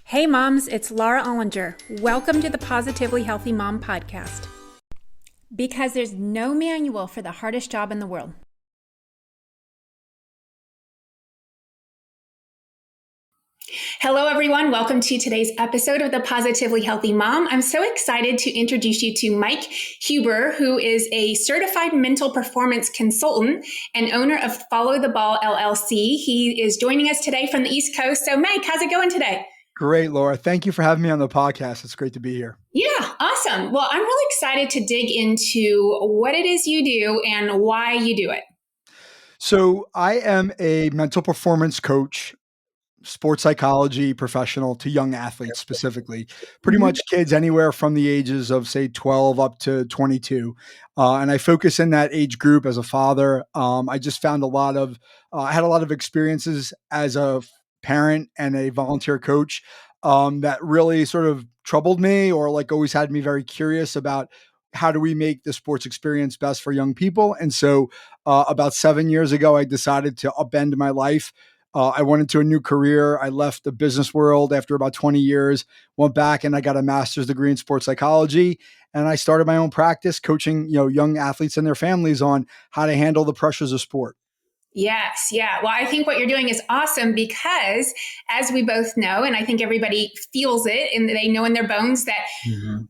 Hey moms, it's Laura Ollinger. Welcome to the Positively Healthy Mom podcast. Because there's no manual for the hardest job in the world. Hello everyone, welcome to today's episode of the Positively Healthy Mom. I'm so excited to introduce you to Mike Huber, who is a certified mental performance consultant and owner of Follow the Ball LLC. He is joining us today from the East Coast. So Mike, how's it going today? Great, Laura. Thank you for having me on the podcast. It's great to be here. Yeah, awesome. Well, I'm really excited to dig into what it is you do and why you do it. So I am a mental performance coach, sports psychology professional to young athletes specifically, pretty much kids anywhere from the ages of say 12 up to 22. And I focus in that age group as a father. I just found I had a lot of experiences as a parent and a volunteer coach that really sort of troubled me or like always had me very curious about how do we make the sports experience best for young people. And so about 7 years ago, I decided to upend my life. I went into a new career. I left the business world after about 20 years, went back and I got a master's degree in sports psychology. And I started my own practice coaching, young athletes and their families on how to handle the pressures of sport. Yes. Yeah. Well, I think what you're doing is awesome because, as we both know, and I think everybody feels it and they know in their bones that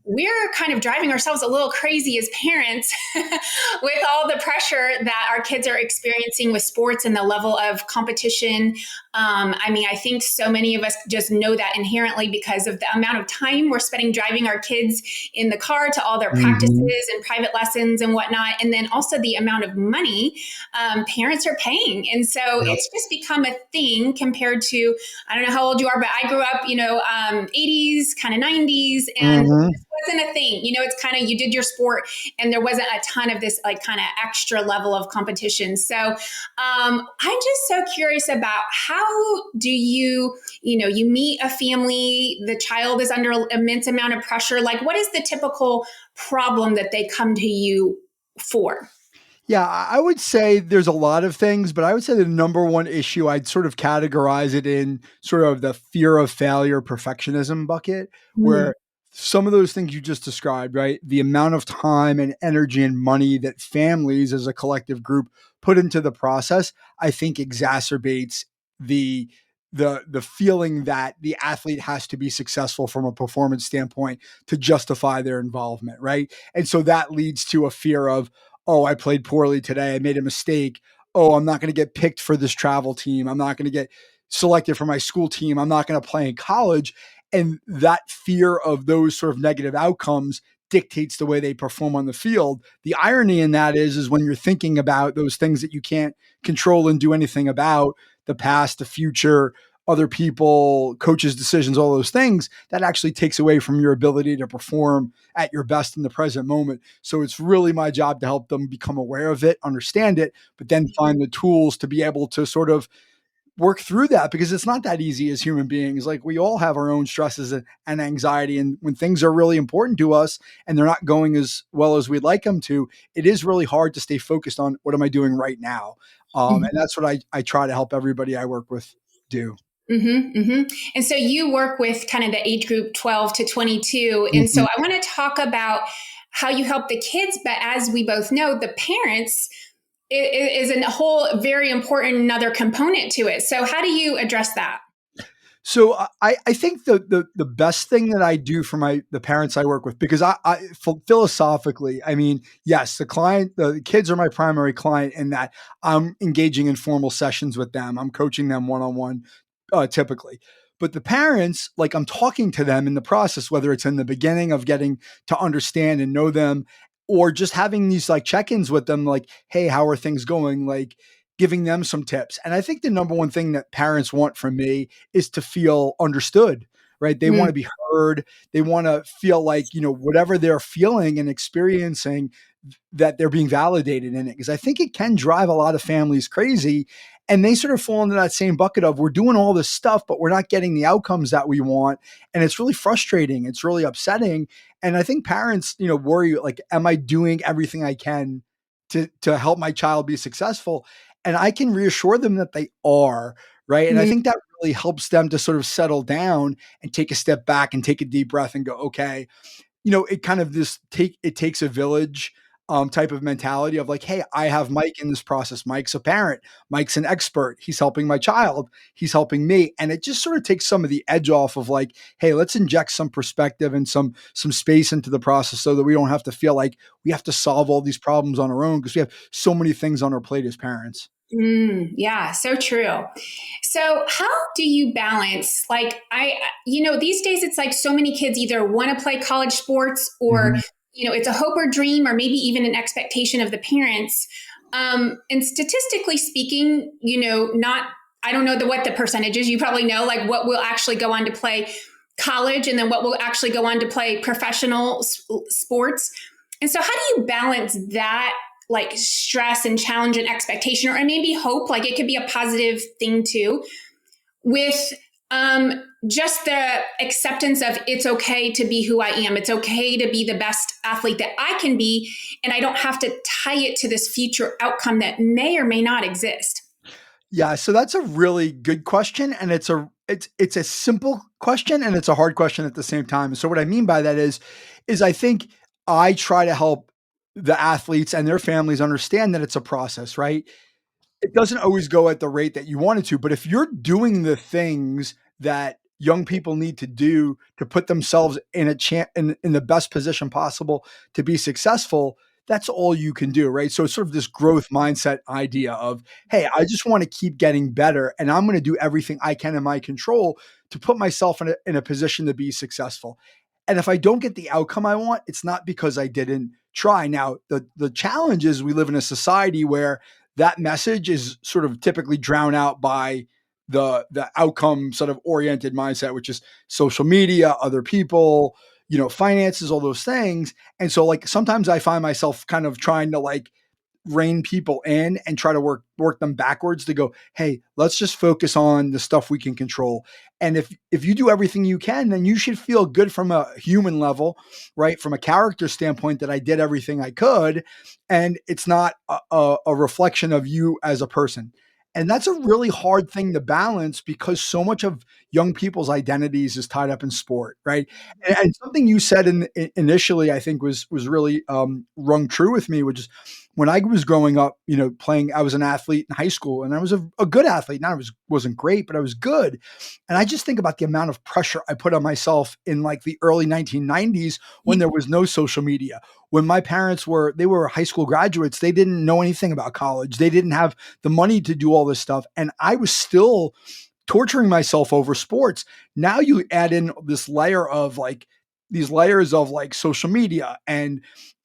we're kind of driving ourselves a little crazy as parents with all the pressure that our kids are experiencing with sports and the level of competition. I think so many of us just know that inherently because of the amount of time we're spending driving our kids in the car to all their practices and private lessons and whatnot. And then also the amount of money parents are paying. And so it's just become a thing compared to, I don't know how old you are, but I grew up, 80s, kind of 90s, and this wasn't a thing. It's kind of, you did your sport and there wasn't a ton of this like kind of extra level of competition. So I'm just so curious about how do you meet a family, the child is under an immense amount of pressure. Like what is the typical problem that they come to you for? Yeah, I would say there's a lot of things, but I would say the number one issue, I'd sort of categorize it in sort of the fear of failure, perfectionism bucket, where some of those things you just described, right? The amount of time and energy and money that families as a collective group put into the process, I think exacerbates the the feeling that the athlete has to be successful from a performance standpoint to justify their involvement, right? And so that leads to a fear of, oh, I played poorly today. I made a mistake. Oh, I'm not going to get picked for this travel team. I'm not going to get selected for my school team. I'm not going to play in college. And that fear of those sort of negative outcomes dictates the way they perform on the field. The irony in that is when you're thinking about those things that you can't control and do anything about, the past, the future, other people, coaches' decisions, all those things, that actually takes away from your ability to perform at your best in the present moment. So it's really my job to help them become aware of it, understand it, but then find the tools to be able to sort of work through that because it's not that easy as human beings. Like we all have our own stresses and anxiety. And when things are really important to us and they're not going as well as we'd like them to, it is really hard to stay focused on what am I doing right now? And that's what I try to help everybody I work with do. And so you work with kind of the age group 12 to 22. And so I want to talk about how you help the kids. But as we both know, the parents is a whole very important another component to it. So how do you address that? So I think the best thing that I do for the parents I work with, because philosophically, I mean, yes, the kids are my primary client in that I'm engaging in formal sessions with them. I'm coaching them one-on-one, typically. But the parents, like I'm talking to them in the process, whether it's in the beginning of getting to understand and know them, or just having these like check-ins with them, like, hey, how are things going? Like giving them some tips. And I think the number one thing that parents want from me is to feel understood, right? They want to be heard. They want to feel like, whatever they're feeling and experiencing, that they're being validated in it. Because I think it can drive a lot of families crazy. And they sort of fall into that same bucket of we're doing all this stuff, but we're not getting the outcomes that we want. And it's really frustrating. It's really upsetting. And I think parents, worry like, am I doing everything I can to help my child be successful? And I can reassure them that they are, right? And I Mm, think that really helps them to sort of settle down and take a step back and take a deep breath and go, okay, it kind of it takes a village type of mentality of like, hey, I have Mike in this process. Mike's a parent. Mike's an expert. He's helping my child. He's helping me. And it just sort of takes some of the edge off of like, hey, let's inject some perspective and some space into the process so that we don't have to feel like we have to solve all these problems on our own because we have so many things on our plate as parents. yeah, so true. So, how do you balance? Like, these days it's like so many kids either want to play college sports or, Mhm. it's a hope or dream or maybe even an expectation of the parents. And statistically speaking, I don't know what the percentage is. You probably know, like, what will actually go on to play college and then what will actually go on to play professional sports. And so, how do you balance that? Like stress and challenge and expectation, or maybe hope, like it could be a positive thing too, with just the acceptance of it's okay to be who I am. It's okay to be the best athlete that I can be. And I don't have to tie it to this future outcome that may or may not exist. Yeah, so that's a really good question, and it's a simple question and it's a hard question at the same time. So what I mean by that is I think I try to help the athletes and their families understand that it's a process, right? It doesn't always go at the rate that you want it to, but if you're doing the things that young people need to do to put themselves in in the best position possible to be successful, that's all you can do, right? So it's sort of this growth mindset idea of, hey, I just want to keep getting better and I'm going to do everything I can in my control to put myself in a position to be successful. And if I don't get the outcome I want, it's not because I didn't try. Now, the challenge is we live in a society where that message is sort of typically drowned out by the outcome sort of oriented mindset, which is social media, other people, finances, all those things. And so like sometimes I find myself kind of trying to like rein people in and try to work them backwards to go, hey, let's just focus on the stuff we can control. And if you do everything you can, then you should feel good from a human level, right? From a character standpoint, that I did everything I could. And it's not a reflection of you as a person. And that's a really hard thing to balance because so much of young people's identities is tied up in sport, right? And something you said initially, I think was really rung true with me, which is when I was growing up, playing, I was an athlete in high school and I was a good athlete. Now wasn't great, but I was good. And I just think about the amount of pressure I put on myself in like the early 1990s when there was no social media. When my parents they were high school graduates, they didn't know anything about college. They didn't have the money to do all this stuff. And I was still torturing myself over sports. Now you add in these layers of like social media and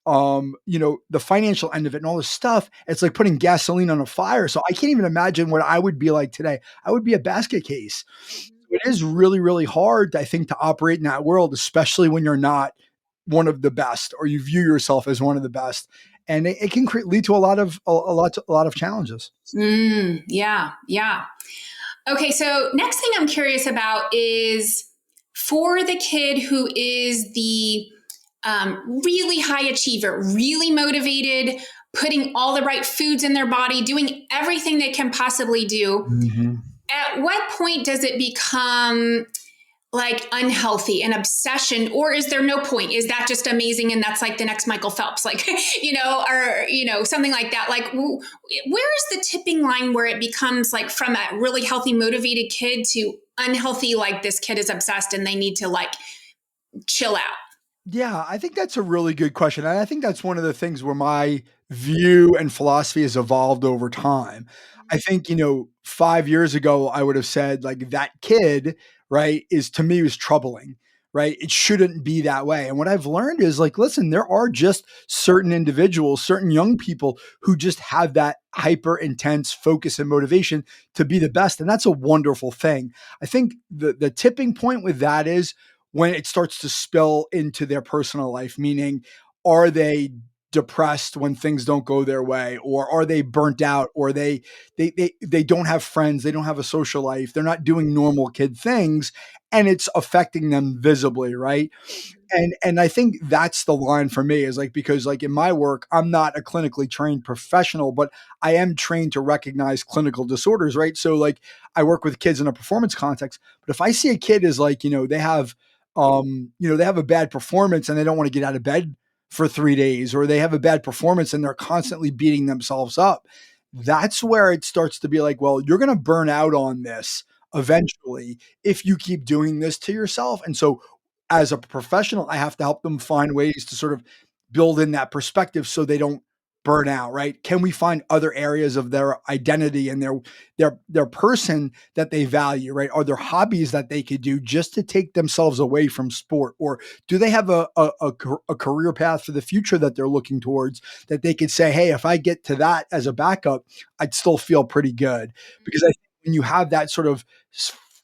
the financial end of it and all this stuff. It's like putting gasoline on a fire. So I can't even imagine what I would be like today. I would be a basket case. It is really, really hard, I think, to operate in that world, especially when you're not one of the best or you view yourself as one of the best. And it can lead to a lot of challenges. Yeah, yeah. Okay, so next thing I'm curious about is for the kid who is the really high achiever, really motivated, putting all the right foods in their body, doing everything they can possibly do. Mhm. At what point does it become like unhealthy, an obsession, or is there no point? Is that just amazing and that's like the next Michael Phelps, like, or, something like that? Like, where is the tipping line where it becomes like from a really healthy, motivated kid to unhealthy, like this kid is obsessed and they need to like chill out? Yeah, I think that's a really good question. And I think that's one of the things where my view and philosophy has evolved over time. I think, 5 years ago, I would have said like that kid, right, is to me was troubling, right? It shouldn't be that way. And what I've learned is like, listen, there are just certain individuals, certain young people who just have that hyper intense focus and motivation to be the best. And that's a wonderful thing. I think the tipping point with that is when it starts to spill into their personal life, meaning are they depressed when things don't go their way, or are they burnt out, or they don't have friends, they don't have a social life, they're not doing normal kid things, and it's affecting them visibly, right? And I think that's the line for me, is like, because like in my work, I'm not a clinically trained professional, but I am trained to recognize clinical disorders, right? So like I work with kids in a performance context, but if I see a kid is like, they have a bad performance and they don't want to get out of bed for 3 days, or they have a bad performance and they're constantly beating themselves up, that's where it starts to be like, well, you're going to burn out on this eventually if you keep doing this to yourself. And so as a professional, I have to help them find ways to sort of build in that perspective so they don't burn out, right? Can we find other areas of their identity and their person that they value, right? Are there hobbies that they could do just to take themselves away from sport? Or do they have a career path for the future that they're looking towards, that they could say, hey, if I get to that as a backup, I'd still feel pretty good? Because I think when you have that sort of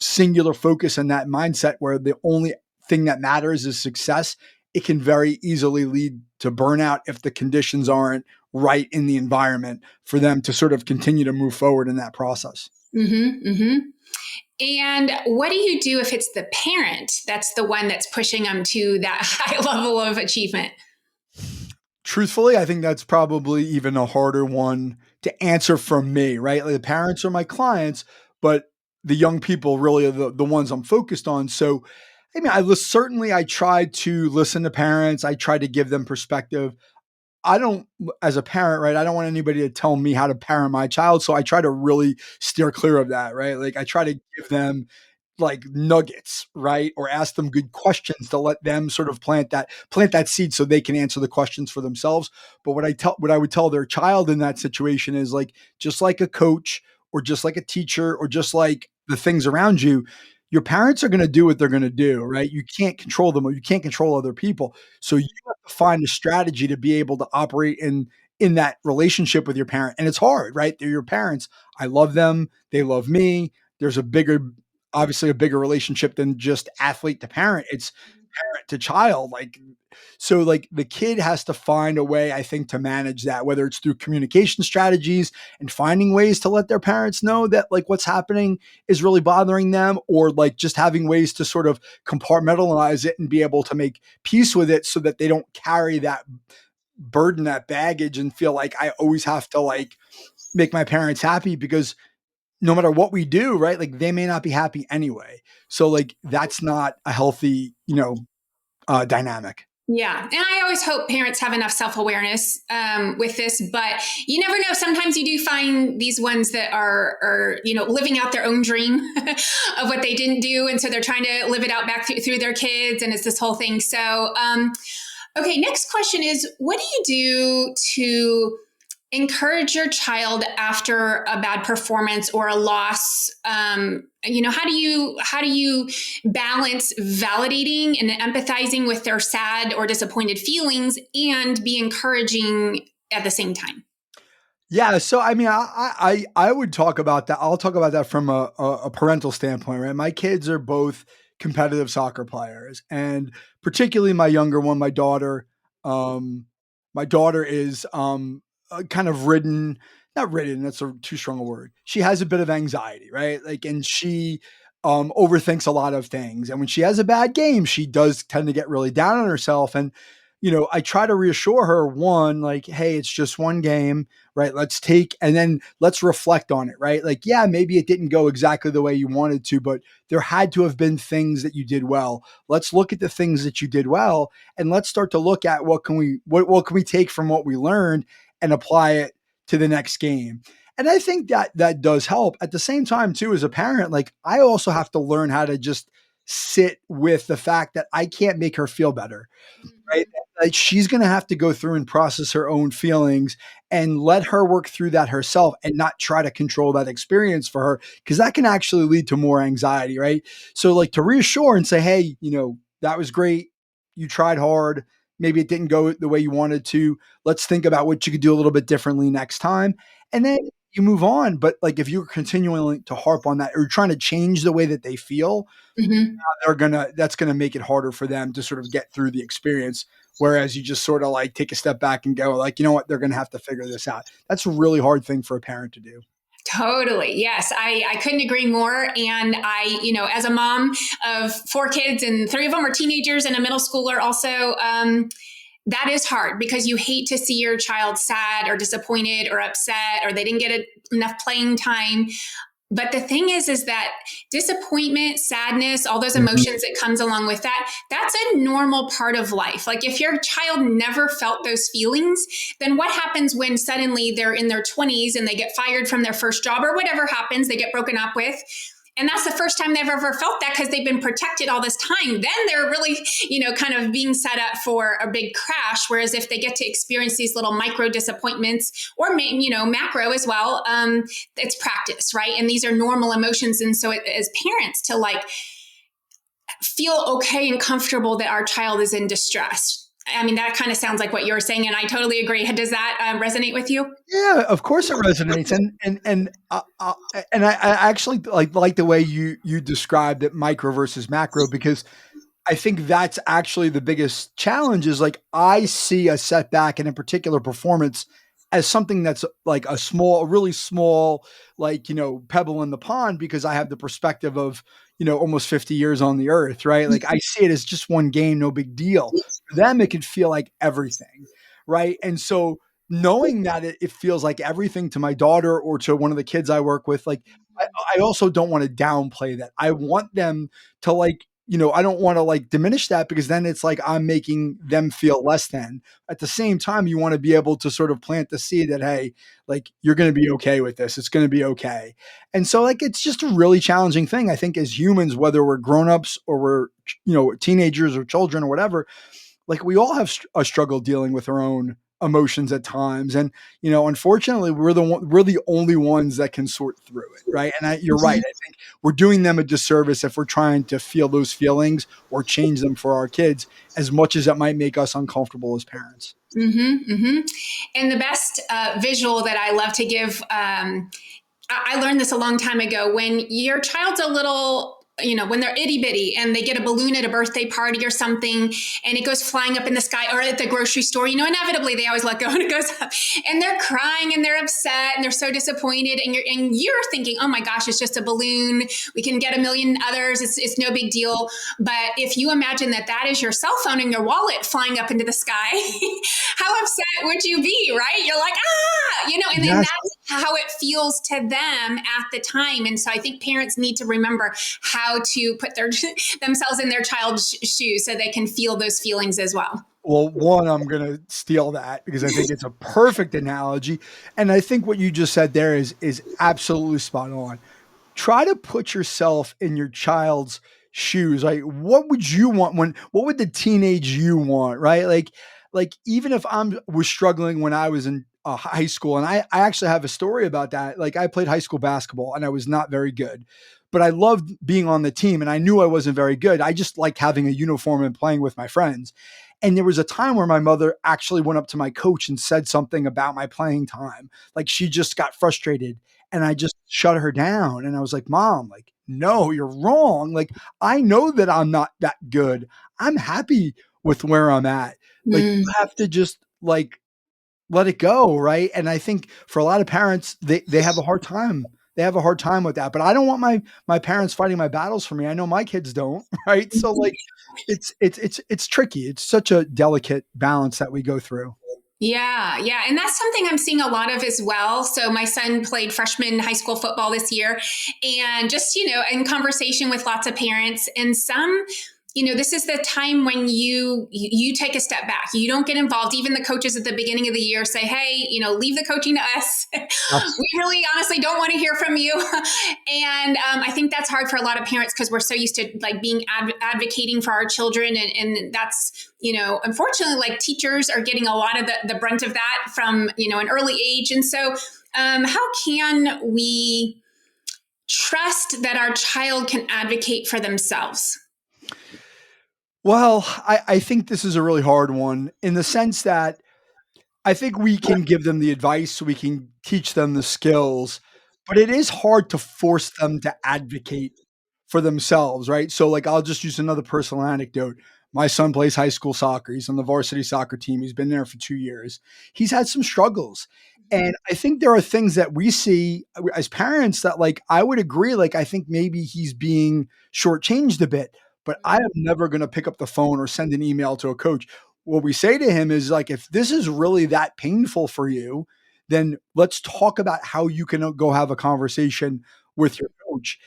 singular focus and that mindset where the only thing that matters is success, it can very easily lead to burnout if the conditions aren't right in the environment for them to sort of continue to move forward in that process. Mm-hmm, mm-hmm. And what do you do if it's the parent that's the one that's pushing them to that high level of achievement? Truthfully, I think that's probably even a harder one to answer from me, right? Like the parents are my clients, but the young people really are the ones I'm focused on. So, I mean, certainly I try to listen to parents. I try to give them perspective. I don't, as a parent, right? I don't want anybody to tell me how to parent my child. So I try to really steer clear of that, right? Like I try to give them like nuggets, right? Or ask them good questions to let them sort of plant that seed so they can answer the questions for themselves. But what I would tell their child in that situation is like, just like a coach or just like a teacher or just like the things around you, your parents are going to do what they're going to do, right? You can't control them, or you can't control other people. So you have to find a strategy to be able to operate in that relationship with your parent. And it's hard, right? They're your parents. I love them. They love me. There's obviously a bigger relationship than just athlete to parent. It's parent to child. So the kid has to find a way, I think, to manage that, whether it's through communication strategies and finding ways to let their parents know that like what's happening is really bothering them, or like just having ways to sort of compartmentalize it and be able to make peace with it so that they don't carry that burden, that baggage, and feel like I always have to like make my parents happy, because no matter what we do, right? Like they may not be happy anyway. So like that's not a healthy, dynamic. Yeah. And I always hope parents have enough self awareness with this, but you never know. Sometimes you do find these ones that are living out their own dream of what they didn't do. And so they're trying to live it out back through their kids. And it's this whole thing. So, okay, next question is, what do you do to encourage your child after a bad performance or a loss? How do you balance validating and empathizing with their sad or disappointed feelings and be encouraging at the same time? Yeah, so I mean, I would talk about that. I'll talk about that from a parental standpoint, right? My kids are both competitive soccer players, and particularly my younger one, my daughter. My daughter is kind of ridden, not ridden. That's too strong a word. She has a bit of anxiety, right? Like, and she overthinks a lot of things, and when she has a bad game, she does tend to get really down on herself. And I try to reassure her, one, like, hey, it's just one game, right? And then let's reflect on it, right? Like, yeah, maybe it didn't go exactly the way you wanted to, but there had to have been things that you did well. Let's look at the things that you did well, and let's start to look at what can we take from what we learned and apply it to the next game. And I think that does help. At the same time, too, as a parent, like I also have to learn how to just sit with the fact that I can't make her feel better, right? Like she's going to have to go through and process her own feelings and let her work through that herself and not try to control that experience for her, because that can actually lead to more anxiety, right? So like to reassure and say, hey, that was great. You tried hard. Maybe it didn't go the way you wanted to. Let's think about what you could do a little bit differently next time. And then you move on. But like if you're continuing to harp on that or trying to change the way that they feel, Mm-hmm. that's gonna make it harder for them to sort of get through the experience. Whereas you just sort of like take a step back and go like, you know what, they're gonna have to figure this out. That's a really hard thing for a parent to do. Totally. Yes. I couldn't agree more. And as a mom of 4 kids and 3 of them are teenagers and a middle schooler also, that is hard because you hate to see your child sad or disappointed or upset or they didn't get enough playing time. But the thing is that disappointment, sadness, all those Mhm. emotions that comes along with that, that's a normal part of life. Like if your child never felt those feelings, then what happens when suddenly they're in their 20s and they get fired from their first job or whatever happens, they get broken up with? And that's the first time they've ever felt that because they've been protected all this time. Then they're really, kind of being set up for a big crash. Whereas if they get to experience these little micro disappointments or, macro as well, it's practice, right? And these are normal emotions. And so as parents to like feel okay and comfortable that our child is in distress. I mean, that kind of sounds like what you're saying. And I totally agree. Does that resonate with you? Yeah, of course it resonates, and I actually like the way you described it, micro versus macro, because I think that's actually the biggest challenge is like I see a setback in a particular performance as something that's like a really small, like, pebble in the pond because I have the perspective of, almost 50 years on the earth, right? Like I see it as just one game, no big deal. For them, it could feel like everything, right? And so knowing that it feels like everything to my daughter or to one of the kids I work with, like I also don't want to downplay that. I want them to like, I don't want to like diminish that because then it's like I'm making them feel less than. At the same time, you want to be able to sort of plant the seed that, hey, like you're going to be okay with this. It's going to be okay. And so like it's just a really challenging thing. I think as humans, whether we're grown-ups or we're, teenagers or children or whatever, like we all have a struggle dealing with our own emotions at times. And, unfortunately we're the only ones that can sort through it. Right. And you're right. I think we're doing them a disservice if we're trying to feel those feelings or change them for our kids as much as it might make us uncomfortable as parents. Mm-hmm, mm-hmm. And the best visual that I love to give, I learned this a long time ago. When your child's a little, when they're itty bitty and they get a balloon at a birthday party or something and it goes flying up in the sky or at the grocery store, inevitably they always let go and it goes up and they're crying and they're upset and they're so disappointed. And you're thinking, oh my gosh, it's just a balloon. We can get a million others. It's no big deal. But if you imagine that is your cell phone and your wallet flying up into the sky, how upset would you be, right? You're like, and then Yes. that's how it feels to them at the time. And so I think parents need to remember how to put themselves in their child's shoes so they can feel those feelings as well. Well, one, I'm going to steal that because I think it's a perfect analogy. And I think what you just said there is absolutely spot on. Try to put yourself in your child's shoes. Like, what would you want what would the teenage you want? Right. Like even if was struggling when I was in high school, and I actually have a story about that. Like I played high school basketball and I was not very good, but I loved being on the team and I knew I wasn't very good. I just liked having a uniform and playing with my friends. And there was a time where my mother actually went up to my coach and said something about my playing time. Like she just got frustrated and I just shut her down. And I was like, Mom, like, no, you're wrong. Like, I know that I'm not that good. I'm happy with where I'm at. Like, Mm. you have to just like let it go. Right. And I think for a lot of parents, they have a hard time. They have a hard time with that. But I don't want my parents fighting my battles for me. I know my kids don't. Right. So like it's tricky. It's such a delicate balance that we go through. Yeah, yeah. And that's something I'm seeing a lot of as well. So my son played freshman high school football this year and just, in conversation with lots of parents and some, this is the time when you take a step back. You don't get involved. Even the coaches at the beginning of the year say, hey, leave the coaching to us. Yes. We really honestly don't want to hear from you. And I think that's hard for a lot of parents because we're so used to like being advocating for our children. And that's, unfortunately, like teachers are getting a lot of the brunt of that from, an early age. And so how can we trust that our child can advocate for themselves? Well, I think this is a really hard one in the sense that I think we can give them the advice, we can teach them the skills, but it is hard to force them to advocate for themselves, right? So, like, I'll just use another personal anecdote. My son plays high school soccer. He's on the varsity soccer team. He's been there for 2 years. He's had some struggles. And I think there are things that we see as parents that, like, I would agree, like, I think maybe he's being shortchanged a bit, but I am never going to pick up the phone or send an email to a coach. What we say to him is, like, if this is really that painful for you, then let's talk about how you can go have a conversation with your coach.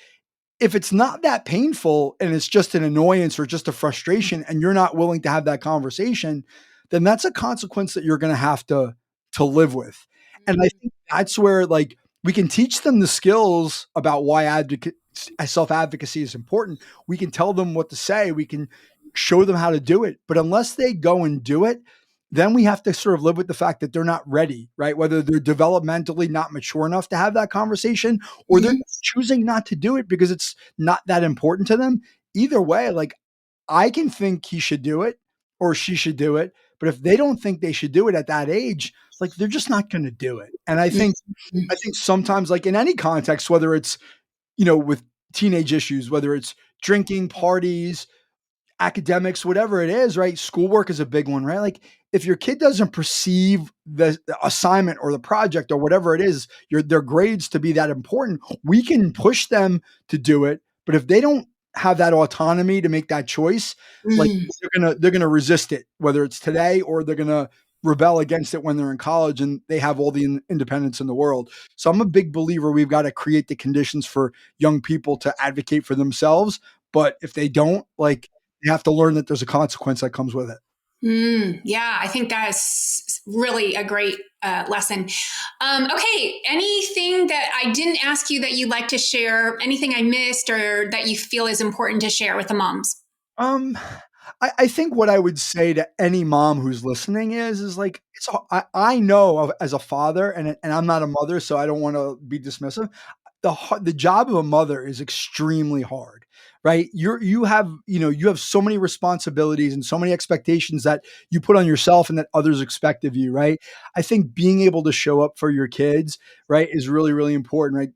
If it's not that painful and it's just an annoyance or just a frustration and you're not willing to have that conversation, then that's a consequence that you're going to have to live with. And I think that's where, like, we can teach them the skills about why self-advocacy is important. We can tell them what to say. We can show them how to do it. But unless they go and do it, then we have to sort of live with the fact that they're not ready, right? Whether they're developmentally not mature enough to have that conversation or they're choosing not to do it because it's not that important to them. Either way, like, I can think he should do it or she should do it. But if they don't think they should do it at that age, like, they're just not going to do it. And I think sometimes, like, in any context, whether it's, with teenage issues, whether it's drinking, parties, academics, whatever it is, right? Schoolwork is a big one, right? Like, if your kid doesn't perceive the assignment or the project or whatever it is, their grades to be that important, we can push them to do it. But if they don't have that autonomy to make that choice, like, they're gonna resist it, whether it's today or they're gonna rebel against it when they're in college and they have all the independence in the world. So I'm a big believer we've got to create the conditions for young people to advocate for themselves. But if they don't, like, you have to learn that there's a consequence that comes with it. Yeah, I think that's really a great lesson. Okay, anything that I didn't ask you that you'd like to share, anything I missed or that you feel is important to share with the moms? Um, I think what I would say to any mom who's listening is like, I know as a father, and I'm not a mother, so I don't want to be dismissive. The job of a mother is extremely hard, right? You have so many responsibilities and so many expectations that you put on yourself and that others expect of you, right? I think being able to show up for your kids, right, is really, really important, right?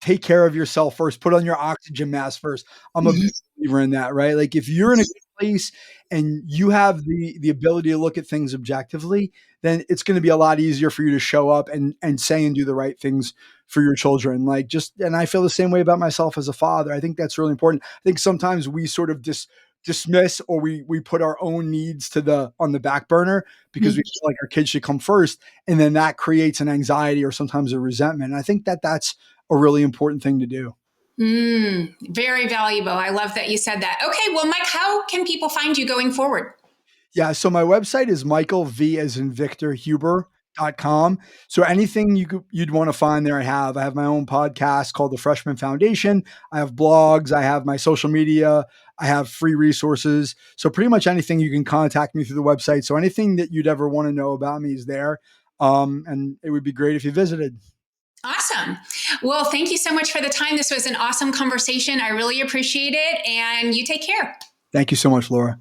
Take care of yourself first, put on your oxygen mask first. I'm a big believer in that, right? Like, if you're in a good place and you have the ability to look at things objectively, then it's going to be a lot easier for you to show up and say and do the right things for your children. And I feel the same way about myself as a father. I think that's really important. I think sometimes we sort of dismiss or we put our own needs on the back burner because we feel like our kids should come first, and then that creates an anxiety or sometimes a resentment. And I think that's a really important thing to do. Very valuable. I love that you said that. Okay, well, Mike, how can people find you going forward? Yeah, so my website is Michael V as in Victor Huber.com. So anything you'd want to find there, I have my own podcast called The Freshman Foundation. I have blogs, I have my social media, I have free resources. So pretty much anything, you can contact me through the website. So anything that you'd ever want to know about me is there. And it would be great if you visited. Awesome. Well, thank you so much for the time. This was an awesome conversation. I really appreciate it. And you take care. Thank you so much, Laura.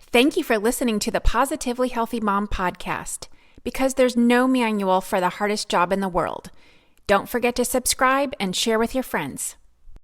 Thank you for listening to the Positively Healthy Mom podcast, because there's no manual for the hardest job in the world. Don't forget to subscribe and share with your friends.